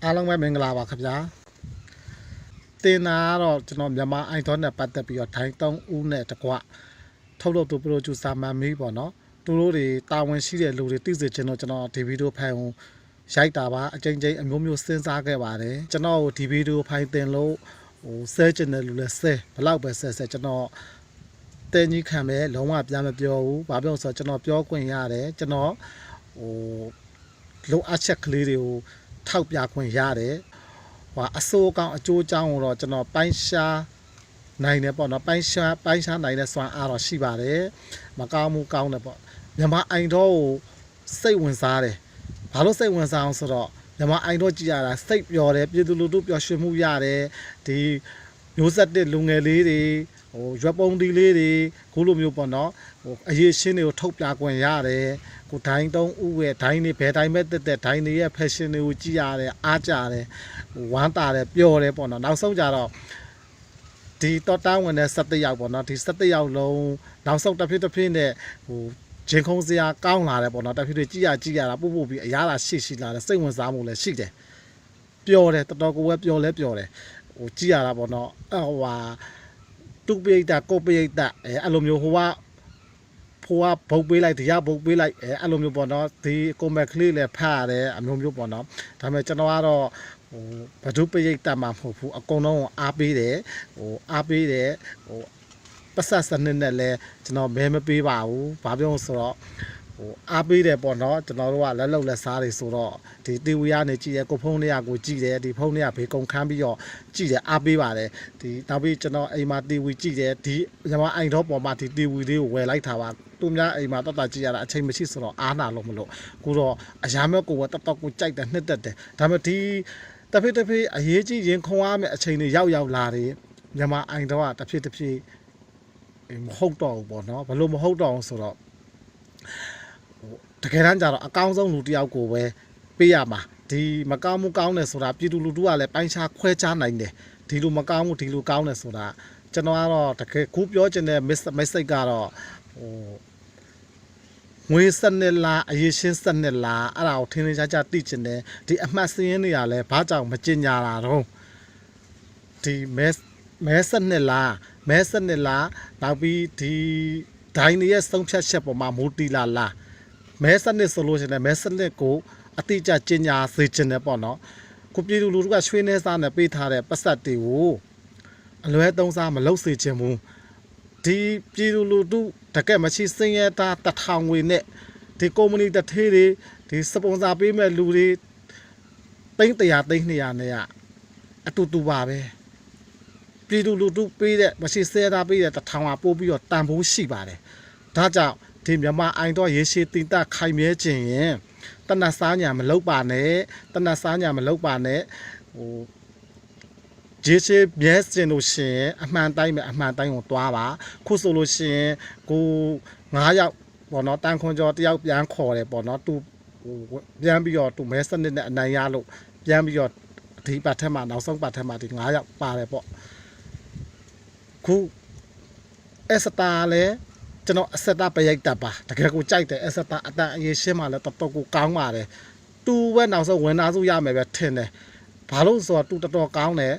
အားလုံးပဲမင်္ဂလာပါခင်ဗျာတင်နာကတော့ကျွန်တော်မြန်မာအိုင်ဒေါနဲ့ပတ်သက်ပြီးတော့ဒိုင်း3ဦးနဲ့တကွထုတ်လုပ်သူပရိုဂျူဆာမန်မီပေါ့နော်သူတို့တွေတာဝန်ရှိတဲ့လူတွေသိစေချင်တော့ကျွန်တော်ဒီဗီဒီယိုဖိုင်ကိုရိုက်တာပါအချိန်ချင်းအမျိုးမျိုးစဉ်းစားခဲ့ပါတယ်ကျွန်တော်ဒီဗီဒီယိုဖိုင်တင်လို့ဆဲချင်တဲ့လူလည်းဆဲဘလောက်ပဲဆဲကျွန်တော်တင်ကြီးခံပဲလုံးဝပြန်မပြောဘူးဘာပြောဆိုတော့ကျွန်တော်ပြောခွင့်ရတယ်ကျွန်တော်လိုအပ်ချက်ကလေးတွေကိုထောက်ပြခွင့်ရတယ်အစိုးအကောင်အကျိုးအကြောင်းကိုတော့ကျွန်တော်ပိုင်းရှားနိုင်တယ်ပေါ့နော်ပိုင်းရှားနိုင်တဲ့စွမ်းအားတော့ရှိပါတယ်မကောင်းမှုကောင်းတယ်ပေါ့မြန်မာအိုင်တော့ကိုစိတ်ဝင်စားတယ်ဘာလို့စိတ်ဝင်စားအောင်ဆိုတော့မြန်မာအိုင်တော့ကြည်ရတာစိတ်ပျော်တယ်ပြည်သူလူထုပျော်ရွှင်မှုရတယ်ဒီမျိုးဆက်တဲ့လူငယ်လေးတွေရွက်ပုံတီလေးတွေခုလိုမျိုးပေါ့နော်အရေးရှင်းတွေကိုထုတ်ပြခွင့်ရတယ်ကိုဒိုင်း3ဦးရဲ့ဒိုင်းတွေဘယ်တိုင်းမဲ့တက်ဒိုင်းတွေရဲ့ fashion တွေကိုကြည့်ရတယ်အားကြတယ်ဝမ်းတာတယ်ပျော်တယ်ပေါ့နော်နောက်ဆုံးကြတော့ဒီတော်တန်းဝင်တဲ့17ယောက်ပေါ့နော်ဒီ17ယောက်လုံးနောက်ဆုံးတစ်ဖြည်းနဲ့ဂျင်းခုံးစရာကောင်းလာတယ်ပေါ့နော်တစ်ဖြည်းကြည့်ရတာပို့ပြီးအရာလာရှိလာတယ်စိတ်ဝင်စားမှုလည်းရှိတယ်ပျော်တယ်တော်ကိုပဲပျော်တယ်ကြည့်ရတာပေါ့နော်တူပိတ်တာကိုပိတ်တာအဲ့လိုမျိုးဟိုကဘုတ်ပေးလိုက်တရားဘုတ်ပေးလိုက်အဲ့လိုမျိုးပေါ့နော်ဒီကွန်မန့်ကလေးလည်းဖတ်ရတယ်အမျိုးမျိုးပေါ့နော်ဒါပေမဲ့ကျွန်တော်ကတော့ဘဒုပိတ်တာမှမဟုတ်ဘူးအကုန်လုံးအားပေးတယ်ပတ်ဆက်စနစ်နဲ့လည်းကျွန်တော်မဲမပေးပါဘူးဘာပြောလို့ဆိုတော့အားပေးတယ်ပေါ့နော်ကျွန်တော်တို့ကလက်လုံလက်စားတွေဆိုတော့ဒီတီဝီကနေကြည့်ရဲကိုဖုန်းလေးကိုကြည့်တယ်ဒီဖုန်းလေးကဘေးကုံခမ်းပြီးတော့ကြည့်တယ်အားပေးပါတယ်ဒီနောက်ပြီးကျွန်တော်အိမ်မှာတီဝီကြည့်တယ်ဒီမြန်မာအိမ်တော့ပေါ်မှာဒီတီဝီလေးကိုဝယ်လိုက်တာပါသူများအိမ်မှာတတ်ကြည့်ရတာအချိန်မရှိဆိုတော့အားနာလို့မလို့ကိုတော့အရာမဲ့ကိုတတ်ကိုကြိုက်တယ်နှစ်တက်တယ်ဒါပေမဲ့ဒီတဖြည်းအရေးကြီးရင်ခုံရမယ့်အချိန်တွေရောက်လာတယ်မြန်မာအိမ်တော့တဖြည်းမဟုတ်တော့ဘူးပေါ့နော်ဘလို့မဟုတ်တော့ဆိုတော့တကယ်တမ်းကျတော့အကောင်းဆုံးလူတစ်ယောက်ကိုပဲပေးရမှာဒီမကောင်းမှုကောင်းတယ်ဆိုတာပြည်သူလူထုကလည်းပိုင်းခြားခွဲခြားနိုင်တယ်ဒီလိုမကောင်းမှုဒီလိုကောင်းတယ်ဆိုတာကျွန်တော်ကတော့တကယ်ခုပြောချင်တဲ့ message ကတော့ငွေစနစ်လားအရေးရှင်းစနစ်လားအဲ့ဒါကိုထင်းထင်းရှားရှားသိချင်တယ်ဒီအမှတ်စင်းရင်းတွေကလည်းဘာကြောင့်မကျင်ညာတာတော့ဒီမဲစနစ်လားနောက်ပြီးဒီဒိုင်းရဲ့ဆုံးဖြတ်ချက်ပေါ်မှာမူတည်လားမဲစနစ်ဆိုလို့ရှိရင်မဲစနစ်ကိုအတိအကျကျင်ညာစေချင်တယ်ပေါ့နော်ကိုပြည်သူလူထုကရွှေနေစားနဲ့ပေးထားတဲ့ပတ်သက်တွေကိုအလွဲသုံးစားမလုပ်စေချင်ဘူးဒီပြည်သူလူထုတကယ်မရှိစင်ရတာ1000ငွေနဲ့ဒီကုမ္ပဏီတစ်ထေးတွေဒီစပွန်ဆာပေးမဲ့လူတွေ300 200နဲ့အတူတူပါပဲပြည်သူလူထုပေးတဲ့မရှိစဲတာပေးတဲ့1000ကပို့ပြီးတော့တန်ဖိုးရှိပါတယ်ဒါကြောင့်ဒီမြန်မာအိုင်တော့ရေရှည်တင်တခိုင်မြဲခြင်းရင်တနတ်စားညာမလုပ်ပါနဲ့ရေရှည်မြဲစင်လို့ရှိရင်အမှန်တိုင်းကိုတွားပါခုဆိုလို့ရှိရင်ကို9ယောက်ပေါ့နော်တန်ခွန်ကျော်တယောက်ပြန်ခေါ်တယ်ပေါ့နော်သူပြန်ပြီးတော့သူမဲစနစ်နဲ့အနိုင်ရလို့ပြန်ပြီးတော့ဒီပတ်ထက်မှာနောက်ဆုံးပတ်ထက်မှာဒီ9ယောက်ပါတယ်ပေါ့ခုအစတာလည်းကျွန်တော်အစတာပရိတ်တပ်ပါတကယ်ကိုကြိုက်တယ်အစတာအတန်အရေးရှင်းမှလည်းတော်ကိုကောင်းပါတယ်သူပဲနောက်ဆုံးဝင်သားစုရမယ်ပဲထင်တယ်ဘာလို့ဆိုတော့သူတော်ကောင်းတယ်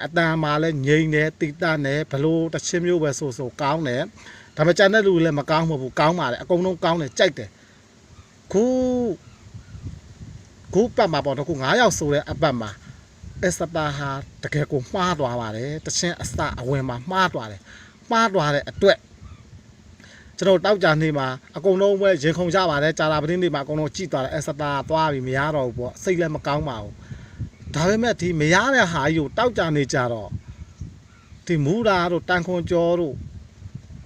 အတန်မှလည်းငြိမ်တယ်တိတတ်တယ်ဘလို့တချင်းမျိုးပဲဆိုကောင်းတယ်ဒါပေမဲ့ကျန်တဲ့လူလည်းမကောင်းဘူးကောင်းပါတယ်အကုန်လုံးကောင်းတယ်ကြိုက်တယ်ခုပတ်မှာပေါ့တော့ခု9ယောက်ဆိုတဲ့အပတ်မှာအစတာဟာတကယ်ကိုမှားသွားပါတယ်တချင်းအစအဝင်မှာမှားသွားတဲ့အတွက်ကျွန်တော်တောက်ကြနေမှာအကုန်လုံးပဲရင်ခုန်ကြပါတယ်ကြာလာပတင်းတွေမှာအကုန်လုံးကြည့်သွားတယ်အစတာသွားပြီးမရတော့ဘူးပေါ့စိတ်လည်းမကောင်းပါဘူးဒါပေမဲ့ဒီမရတဲ့ဟာကြီးကိုတောက်ကြနေကြတော့ဒီမူရာတို့တန်ခွန်ကျော်တို့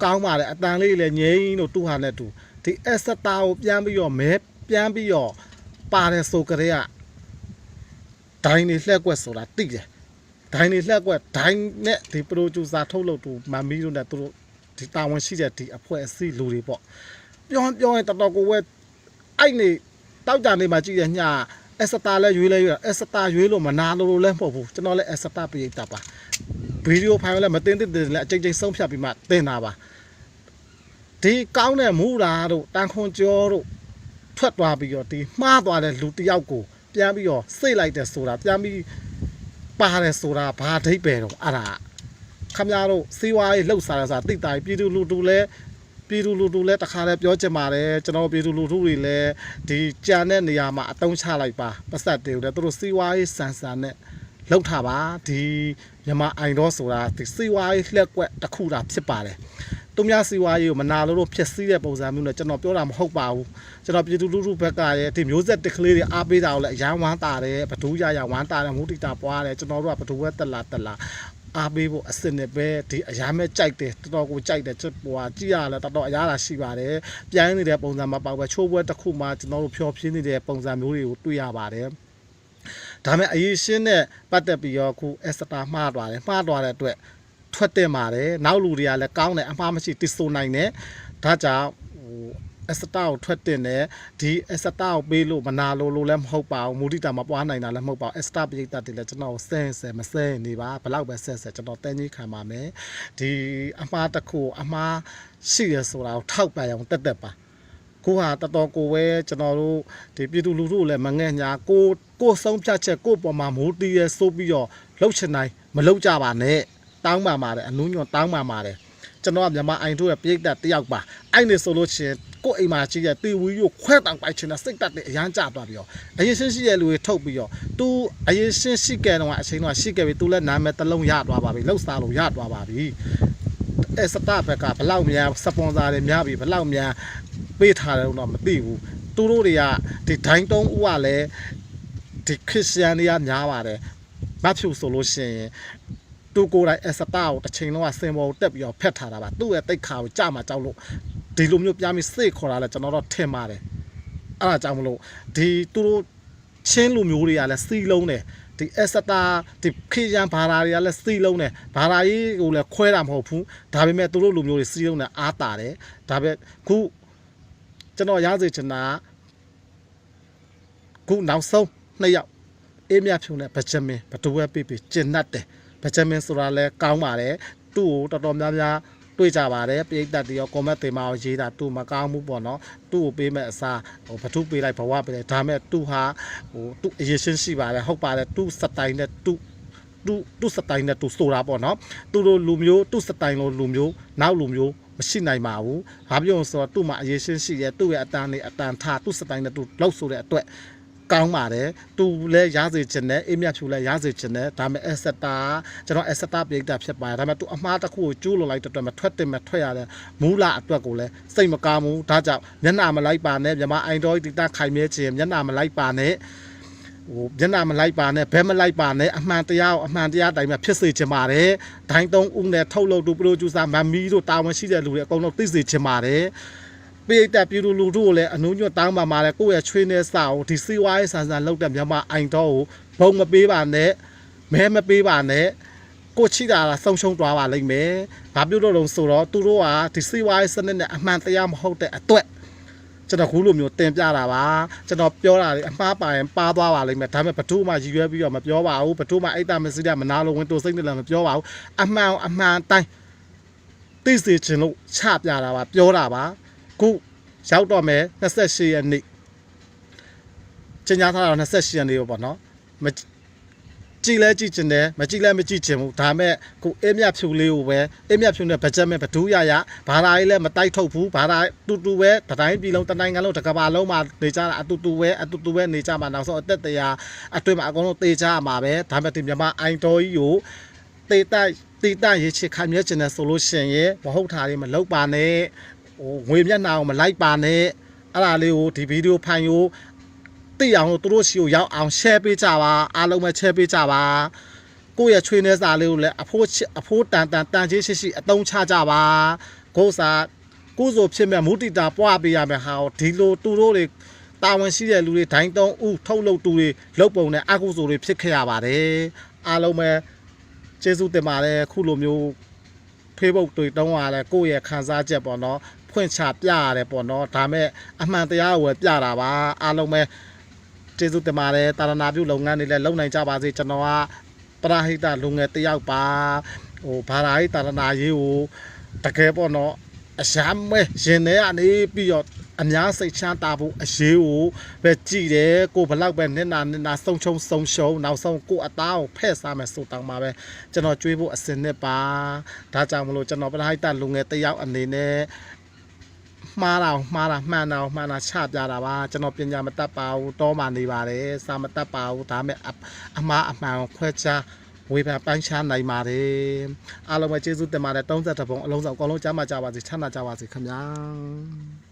ကောင်းပါတယ်အတန်လေးလည်းငြိမ်းတို့သူ့ဟာနဲ့သူဒီအစတာကိုပြန်ပြီးတော့ပါတယ်ဆိုကြတဲ့ဒိုင်းနေလှက်ကွက်ဆိုတာတိတယ်ဒိုင်းနေလှက်ကွက်ဒိုင်းနဲ့ဒီပရိုဂျူဆာထုတ်လုပ်သူမမီတို့နဲ့သူတို့ဒီတာဝန်ရှိတဲ့ဒီအဖွဲ့အစည်းလူတွေပေါ့ပြောရင်တော်ကိုဝဲအဲ့နေတောက်ကြနေမှာကြည့်ရညအစတာလည်းရွေးအစတာရွေးလို့မနာလို့လည်းမဟုတ်ဘူးကျွန်တော်လည်းအစတာပိတ်တာပါဗီဒီယိုဖိုင်လည်းမတင်လည်းအချိန်ဆုံးဖြတ်ပြီးမှတင်တာပါဒီကောင်းတဲ့မူရာတို့တန်ခွန်ကျော်တို့ထွက်သွားပြီးတော့ဒီမှားသွားတဲ့လူတယောက်ကို ပြန်ပြီးတော့စိတ်လိုက်တယ်ဆိုတာပြန်ပြီးပါတယ်ဆိုတာဘာအဓိပ္ပာယ်တော့အဲ့ဒါခမရတို့စီးဝါးရေးလှုပ်ရှားရဆိုတာတိတ်တိုင်ပြည်သူလူထုလဲတခါလဲပြောချင်ပါတယ်ကျွန်တော်ပြည်သူလူထုတွေလည်းဒီကြံတဲ့နေရာမှာအတုံးချလိုက်ပါပတ်သက်တယ်သူတို့စီးဝါးရေးဆန်ဆန်နဲ့လှုပ်ထားပါဒီမြန်မာအိုင်တော့ဆိုတာဒီစီးဝါးရေးလှက်ကွက်တစ်ခုတာဖြစ်ပါတယ်သူများစီးဝါးရေးကိုမနာလို့ဖြစ်စည်းတဲ့ပုံစံမျိုးနဲ့ကျွန်တော်ပြောတာမဟုတ်ပါဘူးကျွန်တော်ပြည်သူလူထုဘက်ကရဲ့ဒီမျိုးဆက်တစ်ကလေးတွေအားပေးတာကိုလည်းအရန်ဝမ်းတာတယ်ဘဒူးရဝမ်းတာတယ်မုဒိတာပွားတယ်ကျွန်တော်တို့ကဘဒူးဝဲတက်လာအားပေးဖို့အစင်နဲ့ပဲဒီအရာမဲ့ကြိုက်တယ်တော်တော်ကိုကြိုက်တယ်ဟိုကြည့်ရလဲတော်တော်အရာလာရှိပါတယ်ပြိုင်းနေတဲ့ပုံစံမှာပေါ့ပဲချိုးပွဲတစ်ခုမှကျွန်တော်တို့ဖြောပြင်းနေတဲ့ပုံစံမျိုးတွေကိုတွေ့ရပါတယ်ဒါမဲ့အရေးရှင်းတဲ့ပတ်သက်ပြီးတော့ခုအက်စတာမှားသွားတဲ့အတွက်ထွက်တင်ပါတယ်နောက်လူတွေကလည်းကောင်းတယ်အမှားမရှိတည်ဆိုနိုင်တယ်ဒါကြောင့်အက်စတာကိုထွက်တင်တယ်ဒီအက်စတာကိုပေးလို့မနာလို့လည်းမဟုတ်ပါဘူးမူတိတာမပွားနိုင်တာလည်းမဟုတ်ပါဘူးအက်စတာပိတ်တာတွေလည်းကျွန်တော်ဆဲမဆဲနေပါဘလောက်ပဲဆဲကျွန်တော်တန်းကြီးခံပါမယ်ဒီအမှားတစ်ခုအမှားရှိရဆိုတာကိုထောက်ပံ့အောင်တက်ပါကိုဟာတော်တော်ကိုပဲကျွန်တော်တို့ဒီပြည်သူလူထုလည်းမငဲ့ညာကိုဆုံးဖြတ်ချက်ကိုပေါ်မှာမိုးတီးရဲစိုးပြီးတော့လှုပ်ချင်နိုင်မလှုပ်ကြပါနဲ့တောင်းပါပါတယ်အနူးညွန်တောင်းပါပါတယ်ကျွန်တော်ကမြန်မာအိုင်တို့ရဲ့ပြိတ္တတယောက်ပါအဲ့နေဆိုလို့ရှိရင်ကိုအိမ်မှာရှိတဲ့တီဝီကိုခွဲတောင်ပိုက်ချင်တဲ့စိတ်တက်တဲ့အရန်ကြသွားပြီးတော့အရင်ရှင်းရှိတဲ့လူတွေထုတ်ပြီးတော့သူအရင်ရှင်းရှိခဲ့တော့အချိန်တော့ရှိခဲ့ပြီသူလည်းနာမည်တစ်လုံးရသွားပါပြီလှုပ်ရှားလို့ရသွားပါပြီအဲစတာဘက်ကဘလောက်များစပွန်ဆာတွေများပြီဘလောက်များပေးထားတယ်တော့မသိဘူးသူတို့တွေကဒီဒိုင်းတုံးဦးကလည်းဒီခရစ်ယာန်တွေကများပါတယ်မဖြူဆိုလို့ရှိရင်သူကိုယ်တိုင်အစတာကိုတစ်ချိန်လုံးကစင်ပေါ်တက်ပြီးတော့ဖက်ထားတာပါသူ့ရဲ့တိတ်ခါကိုကြမှာကြောက်လို့ဒီလိုမျိုးပြားပြီးစိတ်ခေါ်တာလဲကျွန်တော်တော့ထင်ပါတယ်အဲ့ဒါကြောင့်မလို့ဒီသူတို့ချင်းလူမျိုးတွေကလည်းစီးလုံးတယ်ဒီအစတာဒီခေရန်ဘာသာတွေကလည်းစီးလုံးတယ်ဘာသာရေးကိုလည်းခွဲတာမဟုတ်ဘူးဒါပေမဲ့သူတို့လူမျိုးတွေစီးလုံးတယ်အားတာတယ်ဒါပေမဲ့ခုကျွန်တော်ရစေချင်တာခုနောက်ဆုံး2ယောက်အေးမြဖြုံနဲ့ဗဂျမင်ဘတူဝဲပြကျင်တ်တယ်ဗဂျမင်ဆိုတာလဲကောင်းပါတယ်သူ့ကိုတော်တော်များများတွေ့ကြပါတယ်ပိတ်သက်တရော comment တွေမှာရေးတာသူ့မကောင်းဘူးပေါ့နော်သူ့ကိုပေးမဲ့အစားဟိုဘထုပေးလိုက်ဘဝပေးလိုက်ဒါမဲ့သူ့ဟာဟိုသူ့အရေးရှင်းရှိပါတယ်ဟုတ်ပါတယ်သူ့စတိုင်နဲ့သူ့စတိုင်နဲ့သူဆိုတာပေါ့နော်သူတို့လူမျိုးသူ့စတိုင်လိုလူမျိုးနောက်လူမျိုးမရှိနိုင်ပါဘူးဘာပြောလို့ဆိုတော့သူ့မှာအရေးရှင်းရှိရဲ့သူ့ရဲ့အတန်နဲ့အတန်ထားသူ့စတိုင်နဲ့သူလောက်ဆိုတဲ့အတွက်ကောင်းပါတယ်သူလည်းရစေချင်တယ်အေးမြဖြူလည်းရစေချင်တယ်ဒါပေမဲ့အက်စတာကျွန်တော်အက်စတာပြိတ္တာဖြစ်ပါတယ်ဒါပေမဲ့သူအမှားတစ်ခုကိုကျူးလွန်လိုက်တဲ့အတွက်မထွက်တင်မထွက်ရတဲ့မူလာအတွက်ကိုလည်းစိတ်မကောင်းဘူးဒါကြောင့်မျက်နှာမလိုက်ပါနဲ့မြန်မာအိုင်ဒေါ်ဒီတာခိုင်မြဲခြင်းမျက်နှာမလိုက်ပါနဲ့ဟိုမျက်နှာမလိုက်ပါနဲ့ဘဲမလိုက်ပါနဲ့အမှန်တရားတိုင်းမှာဖြစ်စေချင်ပါတယ်ဒိုင်းသုံးဦးနဲ့ထုတ်လုပ်သူပရိုဂျူဆာမမ်မီတို့တာဝန်ရှိတဲ့လူတွေအကုန်လုံးသိစေချင်ပါတယ်ပိတ်တက်ပြည်သူလူထုကိုလည်းအနုညွတ်တောင်းပါမှာလဲကိုယ့်ရဲ့ချွေးနေစာကိုဒီစီဝါးရေးဆန်ဆန်လောက်တဲ့မြန်မာအိုင်တော့ကိုဘုံမပေးပါနဲ့မဲမပေးပါနဲ့ကိုချိတာလားဆုံးရှုံးသွားပါလိမ့်မယ်။ဘာပြုတ်လို့ဆိုတော့သူတို့ကဒီစီဝါးရေးစနစ်နဲ့အမှန်တရားမဟုတ်တဲ့အတွက်ကျွန်တော်ခုလိုမျိုးတင်ပြတာပါကျွန်တော်ပြောတာလေအမှားပါရင်ပါသွားပါလိမ့်မယ်ဒါပေမဲ့ဘထုမှရည်ရွယ်ပြီးတော့မပြောပါဘူးဘထုမှအိတ်တာမစီတာမနာလို့ဝင်တိုးစိတ်နဲ့လည်းမပြောပါဘူးအမှန်တိုင်းသိစေချင်လို့ချပြတာပါပြောတာပါခုရောက်တော့မယ်28ရက်နေ့ကျင်းညာထားတာ28ရက်နေ့ပေါ့နော်မကြည့်လဲကြည့်ချင်တယ်မကြည့်လဲမကြည့်ချင်ဘူးဒါမဲ့ခုအေးမြဖြူလေးကိုပဲအေးမြဖြူနဲ့ဘဂျက်မဲ့ဘဒူးရဘာသာရေးလဲမတိုက်ထုတ်ဘူးဘာသာတူပဲတတိုင်းပြည်လုံးတနိုင်ငံလုံးတစ်ကမ္ဘာလုံးမှာနေကြတာအတူတူပဲနေကြမှာနောက်ဆုံးအသက်တရားအတွင်းမှာအကုန်လုံးတေချာမှာပဲဒါမဲ့ဒီမြန်မာအိုင်တော်ကြီးကိုတေတရေချစ်ခိုင်မြဲချင်တယ်ဆိုလို့ရှိရင်မဟုတ်တာတွေမလုပ်ပါနဲ့ဟိုငွေမျက်နှာကိုမလိုက်ပါနဲ့အဲ့ဒါလေးကိုဒီဗီဒီယိုဖိုင်ကိုသိအောင်လို့သူတို့စီကိုရောက်အောင် share ပေးကြပါအားလုံးပဲ share ပေးကြပါကိုယ့်ရဲ့ချွေးနှဲစာလေးကိုလည်းအဖိုးတန်ချင်းရှိအတုံးချကြပါကိုယ်စာကိုယ်ဆိုဖြစ်မဲ့မူတီတာပွားပေးရမယ်ဟာဒီလိုသူတို့တွေတာဝန်ရှိတဲ့လူတွေဒိုင်းတုံးဥထုတ်လုပ်သူတွေလုတ်ပုံနဲ့အကုသိုလ်တွေဖြစ်ခဲ့ရပါတယ်အားလုံးပဲကျေးဇူးတင်ပါတယ်ခုလိုမျိုး Facebook တွေတုံးရတယ်ကိုယ့်ရဲ့ခံစားချက်ပေါ့နော်ဖွင့်ချပြရတယ်ပေါ့နော်ဒါမဲ့အမှန်တရားကိုပြတာပါအားလုံးပဲကျေးဇူးတင်ပါတယ်တာရနာပြုလုပ်ငန်းတွေလည်းလုပ်နိုင်ကြပါစေကျွန်တော်ကပရဟိတလူငယ်တယောက်ပါဟိုဘာသာရေးတာရနာရေးကိုတကယ်ပေါ့နော်အရှာမဲရင်ထဲကနေပြီးတော့ အများစိတ်ချမ်းသာဖို့အရေးကိုပဲကြည်တယ်ကိုဘလောက်ပဲနစ်နာဆုံးရှုံးနောက်ဆုံးကိုအသားကိုဖဲ့စားမယ်ဆိုတောင်းပါပဲကျွန်တော်ကြွေးဖို့အစင်နဲ့ပါဒါကြောင့်မလို့ကျွန်တော်ပရိုက်တာလူငယ်တယောက်အနေနဲ့မှားတာမှန်တာချပြတာပါကျွန်တော်ပညာမတတ်ပါဘူးတောမှနေပါတယ်စာမတတ်ပါဘူးဒါမဲ့အမှားအမှန်ကိုခွဲခြားဝေဖန်ပိုင်းခြားနိုင်ပါတယ်အားလုံးပဲကျေးဇူးတင်ပါတယ်30ပုံအလုံးစုံအကုန်လုံးကြားမှာကြပါစေချမ်းသာကြပါစေခင်ဗျာ